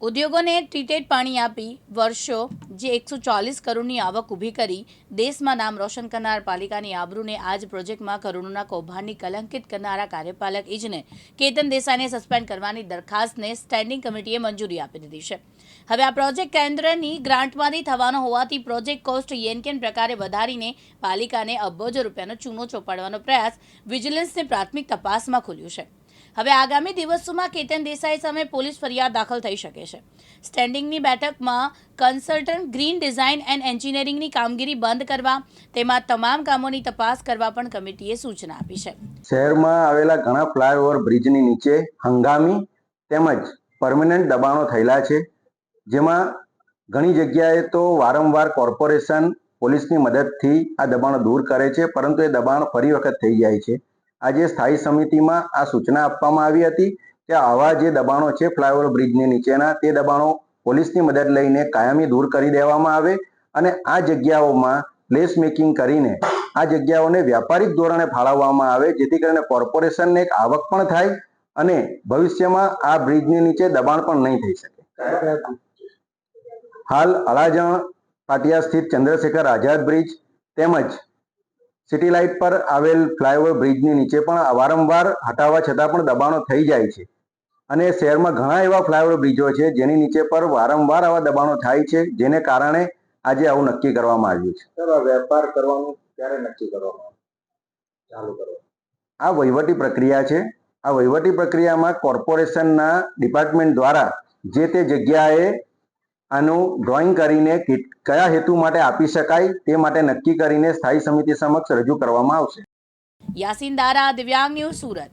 ઉદ્યોગોને ટ્રીટેડ પાણી આપી વર્ષો જે 140 કરોડની આવક ઊભી કરી દેશમાં નામ રોશન કરનાર પાલિકાની આબરૂને આજ પ્રોજેક્ટમાં કરોડોના કૌભાંડની કલંકિત કરનારા કાર્યપાલક ઇજનેર કેતન દેસાઈને સસ્પેન્ડ કરવાની દરખાસ્તને સ્ટેન્ડિંગ કમિટીએ મંજૂરી આપી દીધી છે। હવે આ પ્રોજેક્ટ કેન્દ્રની ગ્રાન્ટમાંથી થવાનો હોવાથી પ્રોજેક્ટ કોસ્ટ યેનકેન પ્રકારે વધારીને પાલિકાને અબજો રૂપિયાનો ચૂનો ચોપાડવાનો પ્રયાસ વિજિલન્સને પ્રાથમિક તપાસમાં ખુલ્યું છે। હવે આગામી દિવસોમાં કેતન દેસાઈ સામે પોલીસ ફરિયાદ દાખલ થઈ શકે છે। સ્ટેન્ડિંગની બેઠકમાં કન્સલ્ટન્ટ ગ્રીન ડિઝાઇન એન્ડ એન્જિનિયરિંગની કામગીરી બંધ કરવા તેમાં તમામ કામોની તપાસ કરવા પણ કમિટીએ સૂચના આપી છે। શહેરમાં આવેલા ઘણા ફ્લાયઓવર બ્રિજની નીચે હંગામી તેમજ પરમનન્ટ દબાણો થયેલા છે, જેમાં ઘણી જગ્યાએ તો વારંવાર કોર્પોરેશન પોલીસની મદદથી આ દબાણો દૂર કરે છે, પરંતુ એ દબાણ ફરી વખત થઈ જાય છે। આજે સ્થાયી સમિતિમાં આ સૂચના આપવામાં આવી હતી કે આવા જે દબાણો છે ફ્લાયઓવર બ્રિજની નીચેના, તે દબાણો પોલીસની મદદ લઈને કાયમી દૂર કરી દેવામાં આવે અને આ જગ્યાઓમાં પ્લેસ મેકિંગ કરીને આ જગ્યાઓને વ્યાપારિક ધોરણે ફાળવવામાં આવે, જેથી કરીને કોર્પોરેશનને એક આવક પણ થાય અને ભવિષ્યમાં આ બ્રિજની નીચે દબાણ પણ નહીં થઈ શકે। હાલ અડાજણ પાટિયા સ્થિત ચંદ્રશેખર આઝાદ બ્રિજ તેમજ સિટી લાઇટ પર આવેલ ફ્લાયઓવર બ્રિજની નીચે પણ વારંવાર હટાવવા છતાં પણ દબાણો થઈ જાય છે અને શહેરમાં ઘણા એવા ફ્લાયઓવર બ્રિજો છે જેની નીચે પર વારંવાર આવા દબાણો થાય છે, જેને કારણે આજે આવું નક્કી કરવામાં આવ્યું છે। સર, આ વેપાર કરવાનું ક્યારે નક્કી કરવામાં ચાલુ કરવાનું? આ વહીવટી પ્રક્રિયા છે। આ વહીવટી પ્રક્રિયામાં કોર્પોરેશનના ડિપાર્ટમેન્ટ દ્વારા જે તે જગ્યાએ આનું ડ્રોઈંગ કરીને કયા હેતુ માટે આપી શકાય તે માટે નક્કી કરીને સ્થાયી સમિતિ સમક્ષ રજૂ કરવામાં આવશે। યાસીન દારા, દિવ્યાંગ ન્યૂઝ, સુરત।